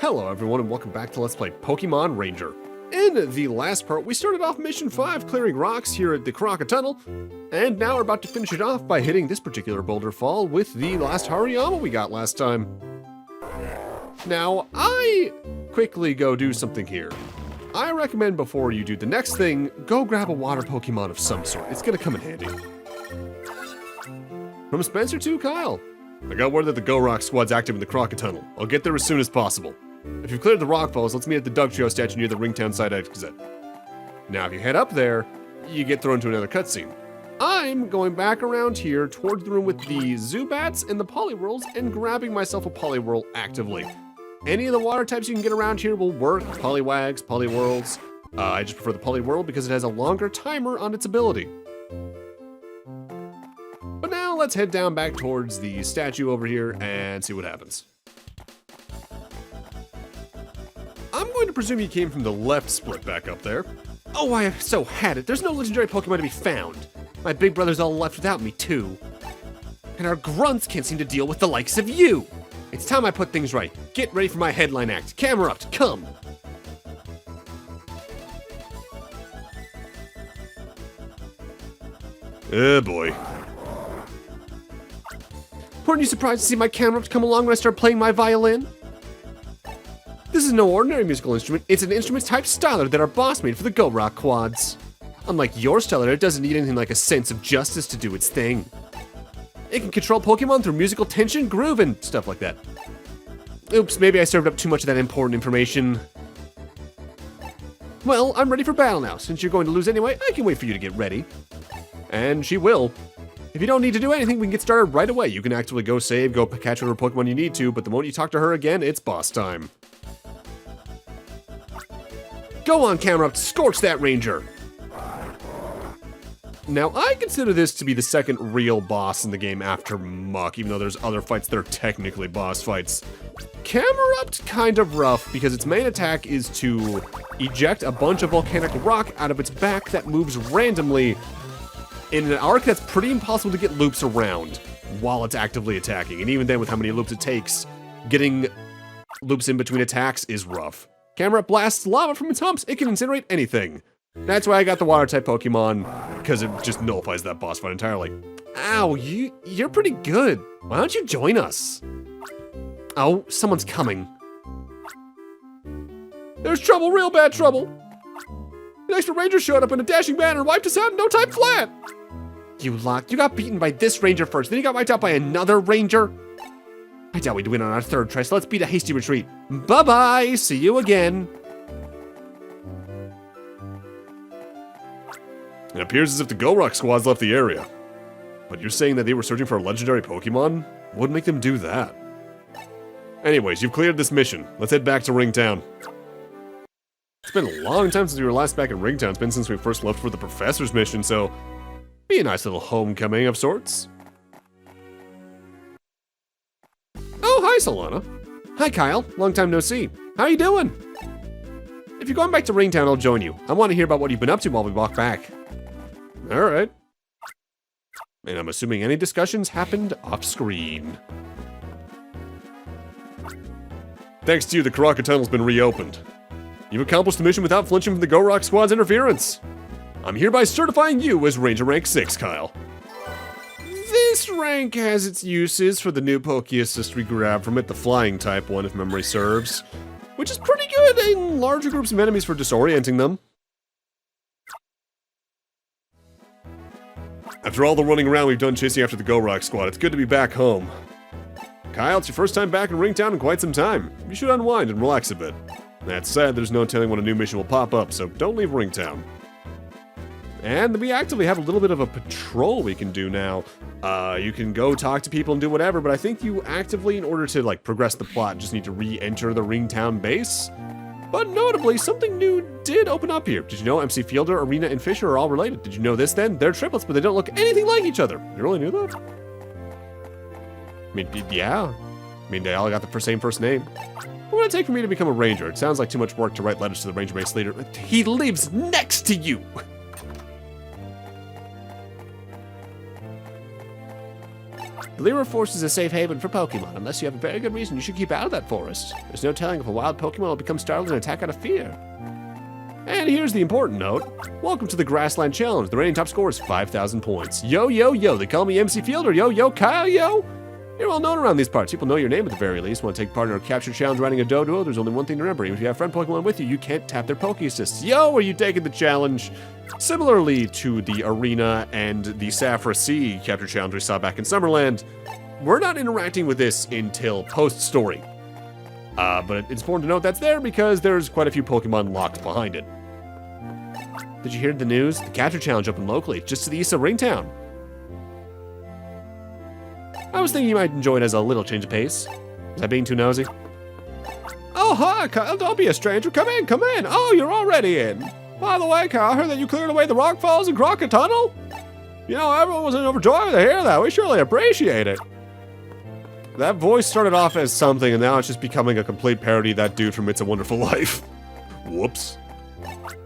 Hello everyone and welcome back to Let's Play Pokemon Ranger. In the last part, we started off Mission 5 clearing rocks here at the Krokka Tunnel, and now we're about to finish it off by hitting this particular boulder fall with the last Hariyama we got last time. Now, I quickly go do something here. I recommend before you do the next thing, go grab a water Pokemon of some sort. It's gonna come in handy. From Spencer to Kyle. I got word that the Go Rock squad's active in the Krokka Tunnel. I'll get there as soon as possible. If you've cleared the rock falls, let's meet at the Dug Trio statue near the Ringtown side exit. Now if you head up there, you get thrown to another cutscene. I'm going back around here towards the room with the Zubats and the Poliwhirls and grabbing myself a Poliwhirl actively. Any of the water types you can get around here will work. Poliwags, Poliwhirls. I just prefer the Poliwhirl because it has a longer timer on its ability. But now let's head down back towards the statue over here and see what happens. I'm going to presume you came from the left split back up there. Oh, I so had it. There's no legendary Pokemon to be found. My big brother's all left without me too. And our grunts can't seem to deal with the likes of you. It's time I put things right. Get ready for my headline act. Camerupt, come. Oh boy. Weren't you surprised to see my Camerupt come along when I started playing my violin? This is no ordinary musical instrument, it's an instrument-type styler that our boss made for the Go Rock quads. Unlike your styler, it doesn't need anything like a sense of justice to do its thing. It can control Pokemon through musical tension, groove, and stuff like that. Oops, maybe I served up too much of that important information. Well, I'm ready for battle now. Since you're going to lose anyway, I can wait for you to get ready. And she will. If you don't need to do anything, we can get started right away. You can actually go save, go catch whatever Pokemon you need to, but the moment you talk to her again, it's boss time. Go on, Camerupt, scorch that ranger! Now, I consider this to be the second real boss in the game after Muck, even though there's other fights that are technically boss fights. Camerupt kind of rough because its main attack is to eject a bunch of volcanic rock out of its back that moves randomly in an arc that's pretty impossible to get loops around while it's actively attacking. And even then, with how many loops it takes, getting loops in between attacks is rough. Camerupt blasts lava from its humps. It can incinerate anything. That's why I got the water-type Pokemon, because it just nullifies that boss fight entirely. Ow, you're pretty good. Why don't you join us? Oh, someone's coming. There's trouble, real bad trouble. An extra ranger showed up in a dashing banner and wiped us out in no time flat. You got beaten by this ranger first, then you got wiped out by another ranger? I doubt we'd win on our third try, so let's beat a hasty retreat. Bye-bye, see you again. It appears as if the Go Rock squad's left the area. But you're saying that they were searching for a legendary Pokemon? What would make them do that? Anyways, you've cleared this mission. Let's head back to Ringtown. It's been a long time since we were last back in Ringtown. It's been since we first left for the Professor's mission, so be a nice little homecoming of sorts. Oh, hi, Solana. Hi, Kyle. Long time no see. How you doing? If you're going back to Ringtown, I'll join you. I want to hear about what you've been up to while we walk back. All right. And I'm assuming any discussions happened off-screen. Thanks to you, the Krokka Tunnel's been reopened. You've accomplished the mission without flinching from the Go Rock squad's interference. I'm hereby certifying you as Ranger Rank 6, Kyle. This rank has its uses for the new Poké Assist we grabbed from it, the flying type one if memory serves, which is pretty good in larger groups of enemies for disorienting them. After all the running around we've done chasing after the Go Rock squad, it's good to be back home. Kyle, it's your first time back in Ringtown in quite some time. You should unwind and relax a bit. That said, there's no telling when a new mission will pop up, so don't leave Ringtown. And we actively have a little bit of a patrol we can do now. You can go talk to people and do whatever, but I think you actively, in order to like progress the plot, just need to re-enter the Ringtown base. But notably, something new did open up here. Did you know MC Fielder, Arena, and Fisher are all related? Did you know this then? They're triplets, but they don't look anything like each other. You really knew that? I mean, yeah. I mean, they all got the same first name. What would it take for me to become a ranger? It sounds like too much work to write letters to the ranger base leader. He lives next to you! The Lyra Forest is a safe haven for Pokemon. Unless you have a very good reason, you should keep out of that forest. There's no telling if a wild Pokemon will become startled and attack out of fear. And here's the important note. Welcome to the Grassland Challenge. The reigning top score is 5,000 points. Yo, yo, yo, they call me MC Fielder. Yo, yo, Kyle, yo. You're well known around these parts. People know your name at the very least. Want to take part in our capture challenge riding a Doduo? There's only one thing to remember. Even if you have friend Pokemon with you, you can't tap their Poké Assists. Yo, are you taking the challenge? Similarly to the Arena and the Saffra Sea capture challenge we saw back in Summerland, we're not interacting with this until post-story. But it's important to note that's there because there's quite a few Pokemon locked behind it. Did you hear the news? The capture challenge opened locally, just to the east of Ringtown. I was thinking you might enjoy it as a little change of pace. Was I being too nosy? Oh, hi, Kyle. Don't be a stranger. Come in, come in. Oh, you're already in. By the way, Kyle, I heard that you cleared away the rock falls in Krokka Tunnel. You know, everyone was overjoyed to hear that. We surely appreciate it. That voice started off as something, and now it's just becoming a complete parody of that dude from It's a Wonderful Life. Whoops.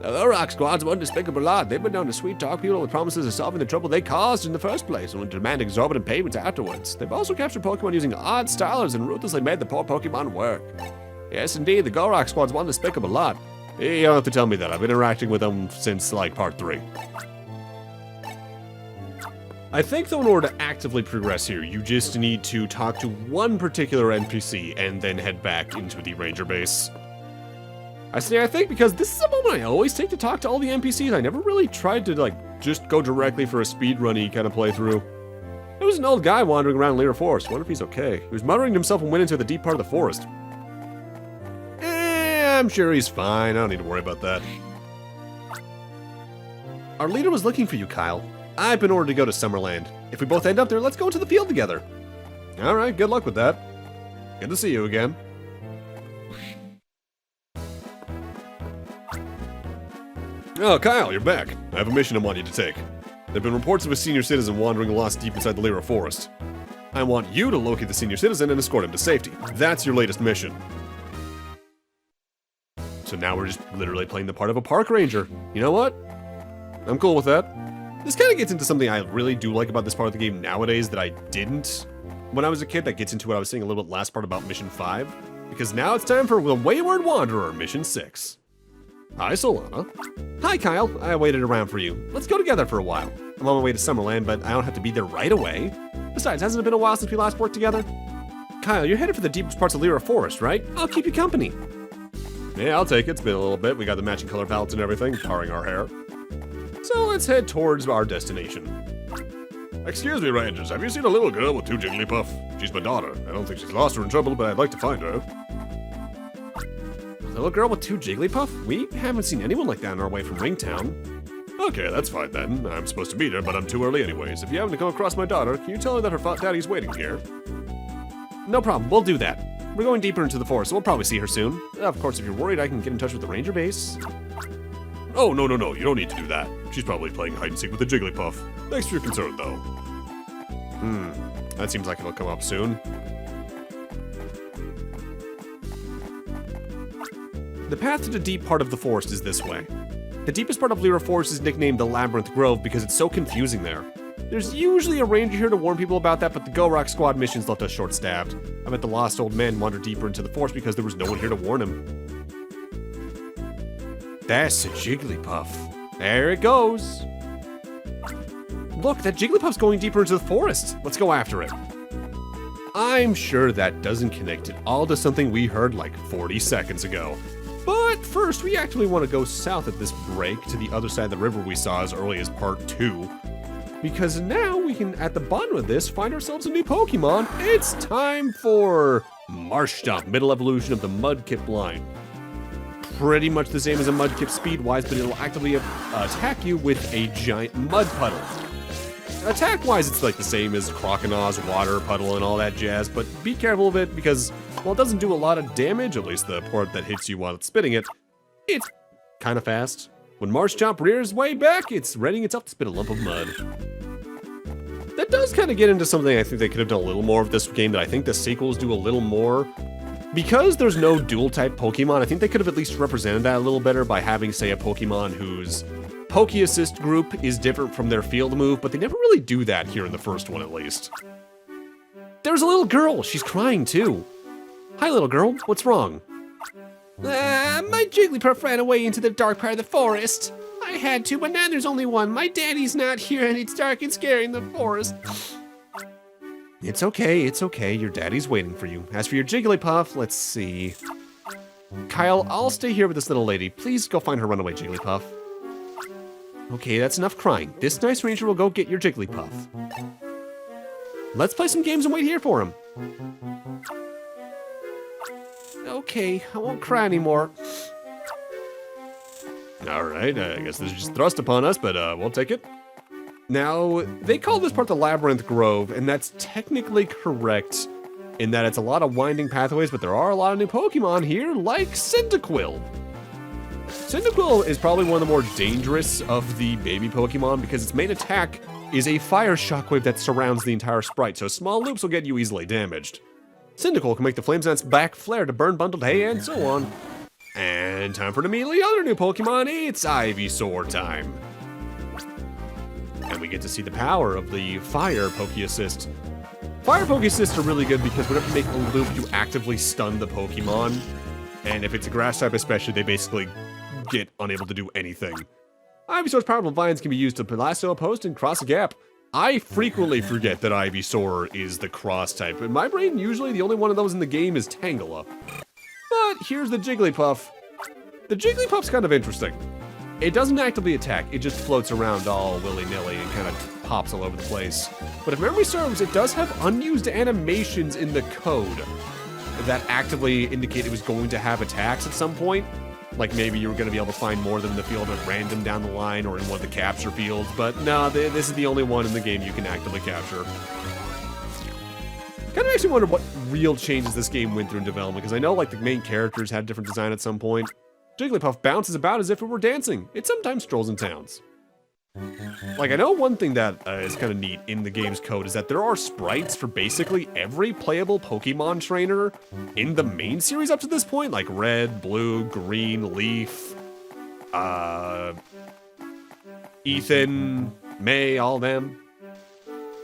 The Rock Squad's one despicable lot. They've been known to sweet-talk people with promises of solving the trouble they caused in the first place and would demand exorbitant payments afterwards. They've also captured Pokemon using odd stylers and ruthlessly made the poor Pokemon work. Yes, indeed, the Rock Squad's one despicable lot. You don't have to tell me that. I've been interacting with them since, like, part 3. I think, though, in order to actively progress here, you just need to talk to one particular NPC and then head back into the ranger base. I say I think because this is a moment I always take to talk to all the NPCs. I never really tried to, like, just go directly for a speedrun-y kind of playthrough. There was an old guy wandering around Lyra Forest. Wonder if he's okay. He was muttering to himself and went into the deep part of the forest. I'm sure he's fine. I don't need to worry about that. Our leader was looking for you, Kyle. I've been ordered to go to Summerland. If we both end up there, let's go into the field together. All right, good luck with that. Good to see you again. Oh, Kyle, you're back. I have a mission I want you to take. There have been reports of a senior citizen wandering lost deep inside the Lyra Forest. I want you to locate the senior citizen and escort him to safety. That's your latest mission. So now we're just literally playing the part of a park ranger. You know what? I'm cool with that. This kind of gets into something I really do like about this part of the game nowadays that I didn't when I was a kid. That gets into what I was saying a little bit last part about Mission 5. Because now it's time for the Wayward Wanderer, Mission 6. Hi, Solana. Hi, Kyle. I waited around for you. Let's go together for a while. I'm on my way to Summerland, but I don't have to be there right away. Besides, hasn't it been a while since we last worked together? Kyle, you're headed for the deepest parts of Lyra Forest, right? I'll keep you company. Yeah, I'll take it. It's been a little bit. We got the matching color palettes and everything, tarring our hair. So let's head towards our destination. Excuse me, Rangers. Have you seen a little girl with 2 Jigglypuff? She's my daughter. I don't think she's lost or in trouble, but I'd like to find her. A little girl with 2 Jigglypuff? We haven't seen anyone like that on our way from Ringtown. Okay, that's fine then. I'm supposed to meet her, but I'm too early anyways. If you happen to come across my daughter, can you tell her that her daddy's waiting here? No problem. We'll do that. We're going deeper into the forest, so we'll probably see her soon. Of course, if you're worried, I can get in touch with the ranger base. Oh, no. You don't need to do that. She's probably playing hide-and-seek with the Jigglypuff. Thanks for your concern, though. That seems like it'll come up soon. The path to the deep part of the forest is this way. The deepest part of Lyra Forest is nicknamed the Labyrinth Grove because it's so confusing there. There's usually a ranger here to warn people about that, but the Rock Squad missions left us short-staffed. I bet the lost old man wandered deeper into the forest because there was no one here to warn him. That's a Jigglypuff. There it goes. Look, that Jigglypuff's going deeper into the forest. Let's go after it. I'm sure that doesn't connect at all to something we heard like 40 seconds ago. But first, we actually want to go south at this break to the other side of the river we saw as early as part 2. Because now we can, at the bottom of this, find ourselves a new Pokemon. It's time for Marshtomp, middle evolution of the Mudkip line. Pretty much the same as a Mudkip speed-wise, but it'll actively attack you with a giant mud puddle. Attack-wise, it's like the same as Crocodile's Water Puddle and all that jazz, but be careful of it because, while it doesn't do a lot of damage, at least the part that hits you while it's spitting it, it's kind of fast. When Marshtomp rears way back, it's readying itself to spit a lump of mud. That does kind of get into something I think they could have done a little more of this game that I think the sequels do a little more. Because there's no dual-type Pokemon, I think they could have at least represented that a little better by having, say, a Pokemon whose Poké Assist group is different from their field move, but they never really do that here in the first one, at least. There's a little girl. She's crying too. Hi, little girl. What's wrong? My Jigglypuff ran away into the dark part of the forest. I had to, but now there's only one. My daddy's not here and it's dark and scary in the forest. It's okay, it's okay. Your daddy's waiting for you. As for your Jigglypuff, let's see. Kyle, I'll stay here with this little lady. Please go find her runaway Jigglypuff. Okay, that's enough crying. This nice ranger will go get your Jigglypuff. Let's play some games and wait here for him. Okay, I won't cry anymore. All right, I guess this is just thrust upon us, but we'll take it. Now, they call this part the Labyrinth Grove, and that's technically correct in that it's a lot of winding pathways, but there are a lot of new Pokemon here, like Cyndaquil. Cyndaquil is probably one of the more dangerous of the baby Pokemon because its main attack is a fire shockwave that surrounds the entire sprite, so small loops will get you easily damaged. Cyndaquil can make the Flame Dance back flare to burn bundled hay and so on. And time for an immediately other new Pokemon, it's Ivysaur time. And we get to see the power of the Fire Poké Assist. Fire Poké Assists are really good because whenever you make a loop, you actively stun the Pokemon. And if it's a grass type especially, they basically get unable to do anything. Ivysaur's powerful vines can be used to lasso a post and cross a gap. I frequently forget that Ivysaur is the cross type. In my brain, usually the only one of those in the game is Tangela. But here's the Jigglypuff. The Jigglypuff's kind of interesting. It doesn't actively attack, it just floats around all willy-nilly and kind of pops all over the place. But if memory serves, it does have unused animations in the code that actively indicate it was going to have attacks at some point. Like maybe you were going to be able to find more than the field at random down the line or in one of the capture fields, but no, this is the only one in the game you can actively capture. Kind of makes me wonder what real changes this game went through in development, because I know like the main characters had different design at some point. Jigglypuff bounces about as if it were dancing. It sometimes strolls in towns. Like, I know one thing that is kind of neat in the game's code is that there are sprites for basically every playable Pokemon trainer in the main series up to this point, like Red, Blue, Green, Leaf, Ethan, May, all them.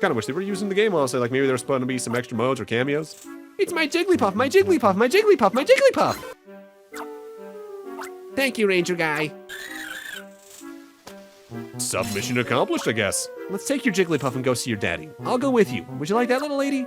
Kind of wish they were using the game, honestly, like maybe there's supposed to be some extra modes or cameos. It's my Jigglypuff, my Jigglypuff, my Jigglypuff, my Jigglypuff! Thank you, Ranger Guy. Submission accomplished, I guess. Let's take your Jigglypuff and go see your daddy. I'll go with you. Would you like that, little lady?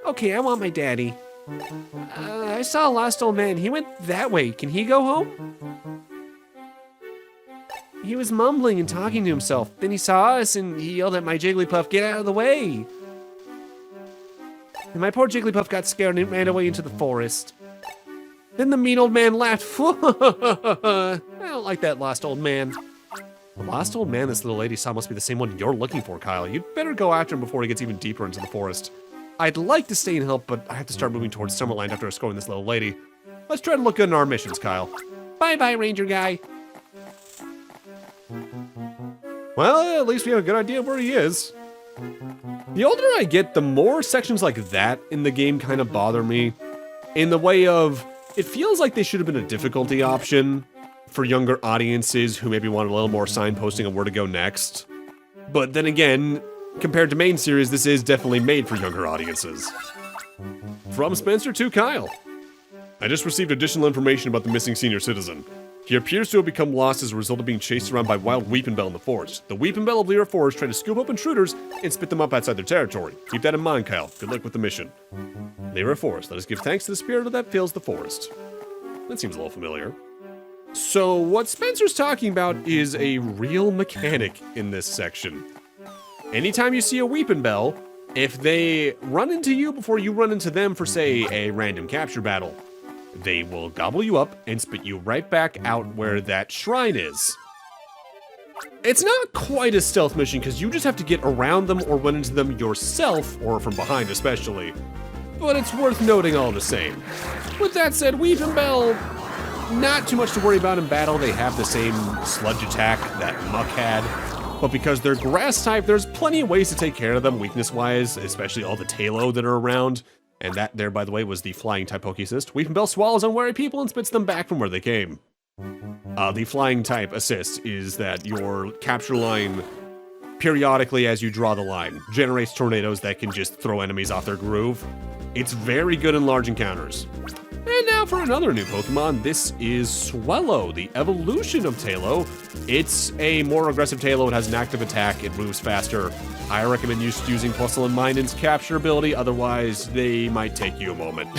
Okay, I want my daddy. I saw a lost old man. He went that way. Can he go home? He was mumbling and talking to himself. Then he saw us and he yelled at my Jigglypuff, "Get out of the way!" And my poor Jigglypuff got scared and it ran away into the forest. Then the mean old man laughed. I don't like that lost old man. The lost old man this little lady saw must be the same one you're looking for, Kyle. You'd better go after him before he gets even deeper into the forest. I'd like to stay and help, but I have to start moving towards Summerland after escorting this little lady. Let's try to look good in our missions, Kyle. Bye-bye, Ranger Guy. Well, at least we have a good idea of where he is. The older I get, the more sections like that in the game kind of bother me. In the way of, it feels like they should have been a difficulty option for younger audiences who maybe want a little more signposting of where to go next. But then again, compared to main series, this is definitely made for younger audiences. From Spencer to Kyle. I just received additional information about the missing senior citizen. He appears to have become lost as a result of being chased around by wild Weepinbell in the forest. The Weepinbell of Lyra Forest try to scoop up intruders and spit them up outside their territory. Keep that in mind, Kyle. Good luck with the mission. Lyra Forest. Let us give thanks to the spirit that fills the forest. That seems a little familiar. So what Spencer's talking about is a real mechanic in this section. Anytime you see a Weepinbell, if they run into you before you run into them for, say, a random capture battle, they will gobble you up and spit you right back out where that shrine is. It's not quite a stealth mission because you just have to get around them or run into them yourself, or from behind especially, but it's worth noting all the same. With that said, Weepinbell, not too much to worry about in battle. They have the same sludge attack that Muck had, but because they're grass type, there's plenty of ways to take care of them weakness-wise, especially all the Tailo that are around. And that there, by the way, was the flying type Poké Assist. Weepinbell swallows unwary people and spits them back from where they came. The flying type assist is that your capture line periodically as you draw the line. Generates tornadoes that can just throw enemies off their groove. It's very good in large encounters. And now for another new Pokemon. This is Swellow, the evolution of Tailo. It's a more aggressive Tailo. It has an active attack. It moves faster. I recommend using Bustle and Mind's capture ability, otherwise they might take you a moment.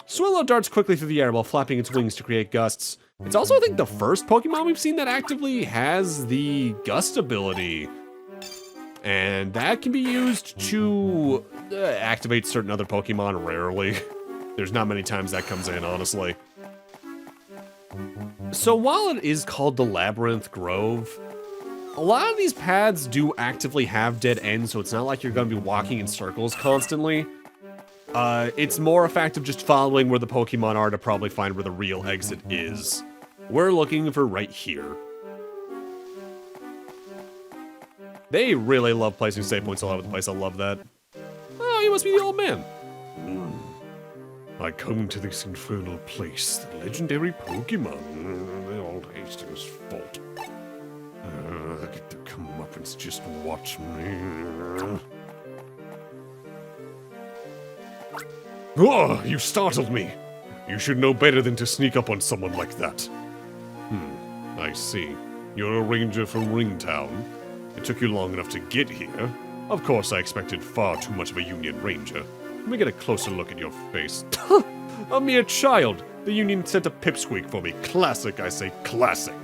Swellow darts quickly through the air while flapping its wings to create gusts. It's also, I think, the first Pokemon we've seen that actively has the gust ability. And that can be used to activate certain other Pokemon rarely. There's not many times that comes in, honestly. So while it is called the Labyrinth Grove, a lot of these paths do actively have dead ends, so it's not like you're going to be walking in circles constantly. It's more a fact of just following where the Pokemon are to probably find where the real exit is. We're looking for right here. They really love placing save points all over the place. I love that. Oh, you must be the old man. I come to this infernal place, the legendary Pokemon. The old Hastings fought. I get to come up and just watch me. Oh, you startled me. You should know better than to sneak up on someone like that. I see. You're a ranger from Ringtown. It took you long enough to get here. Of course, I expected far too much of a Union Ranger. Let me get a closer look at your face. A mere child! The Union sent a pipsqueak for me. Classic, I say, classic.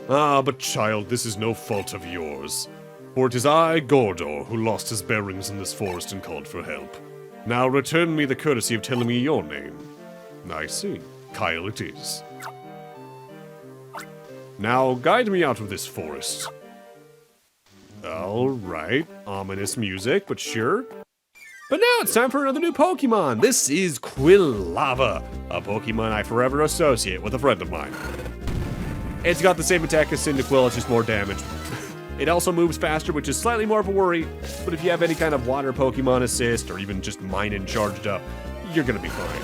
Ah, but child, this is no fault of yours. For it is I, Gordor, who lost his bearings in this forest and called for help. Now return me the courtesy of telling me your name. I see. Kyle it is. Now guide me out of this forest. Alright, ominous music, but sure. But now it's time for another new Pokemon. This is Quilava, a Pokemon I forever associate with a friend of mine. It's got the same attack as Cyndaquil, it's just more damage. It also moves faster, which is slightly more of a worry, but if you have any kind of Water Pokemon Assist, or even just Mine charged up, you're gonna be fine.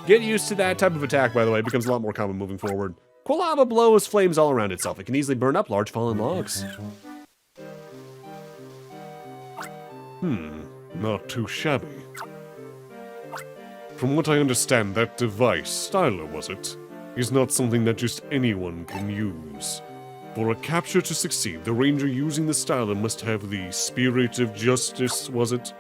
Get used to that type of attack, by the way. It becomes a lot more common moving forward. Quilava blows flames all around itself. It can easily burn up large fallen logs. Not too shabby. From what I understand, that device, Styler was it, is not something that just anyone can use. For a capture to succeed, the ranger using the Styler must have the spirit of justice, was it?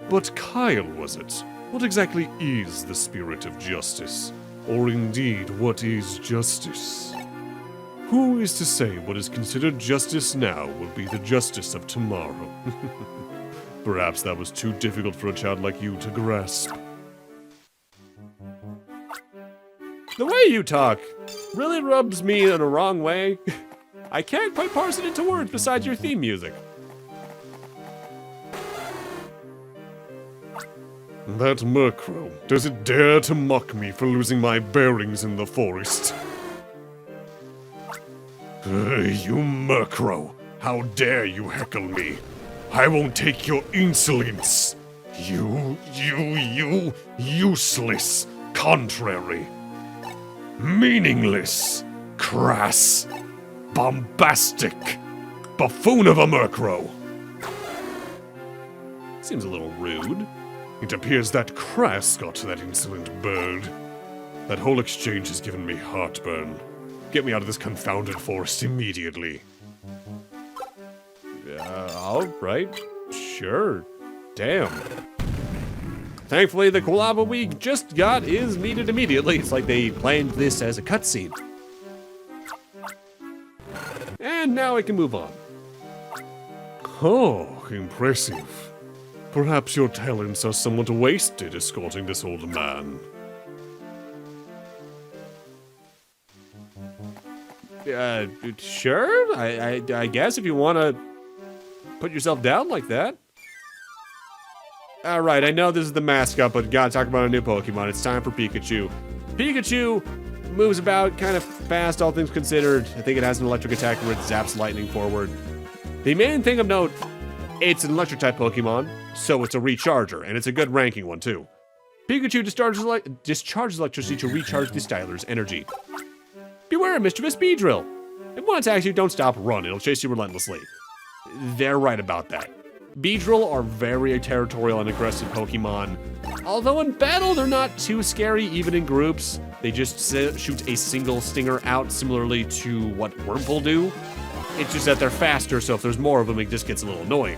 But Kyle, was it? What exactly is the spirit of justice? Or indeed, what is justice? Who is to say what is considered justice now will be the justice of tomorrow? Perhaps that was too difficult for a child like you to grasp. The way you talk really rubs me in a wrong way. I can't quite parse it into words besides your theme music. That Murkrow, does it dare to mock me for losing my bearings in the forest? You Murkrow, how dare you heckle me? I won't take your insolence. You useless, contrary, meaningless, crass, bombastic, buffoon of a Murkrow. Seems a little rude. It appears that Crass got that insolent bird. That whole exchange has given me heartburn. Get me out of this confounded forest immediately. Alright. Sure. Damn. Thankfully, the Quilava we just got is needed immediately. It's like they planned this as a cutscene. And now I can move on. Oh, impressive. Perhaps your talents are somewhat wasted escorting this old man. Sure? I guess if you want to put yourself down like that. Alright, I know this is the mascot, but gotta talk about a new Pokemon. It's time for Pikachu. Pikachu moves about kind of fast, all things considered. I think it has an electric attack where it zaps lightning forward. The main thing of note It's an electric-type Pokemon, so it's a recharger, and it's a good ranking one, too. Pikachu discharges electricity to recharge the Styler's energy. Beware of mischievous Beedrill. If one attacks you, don't stop, run. It'll chase you relentlessly. They're right about that. Beedrill are very territorial and aggressive Pokemon. Although in battle, they're not too scary, even in groups. They just shoot a single stinger out, similarly to what Wurmple do. It's just that they're faster, so if there's more of them, it just gets a little annoying.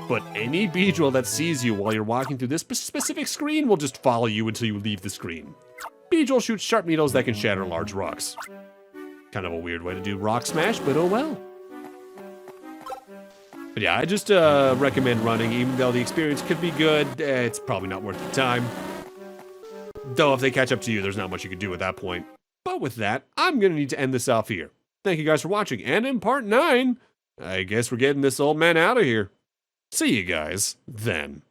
But any Beedrill that sees you while you're walking through this specific screen will just follow you until you leave the screen. Beedrill shoots sharp needles that can shatter large rocks. Kind of a weird way to do Rock Smash, but oh well. But yeah, I just recommend running, even though the experience could be good, it's probably not worth the time. Though if they catch up to you, there's not much you can do at that point. But with that, I'm gonna need to end this off here. Thank you guys for watching, and in part 9, I guess we're getting this old man out of here. See you guys then.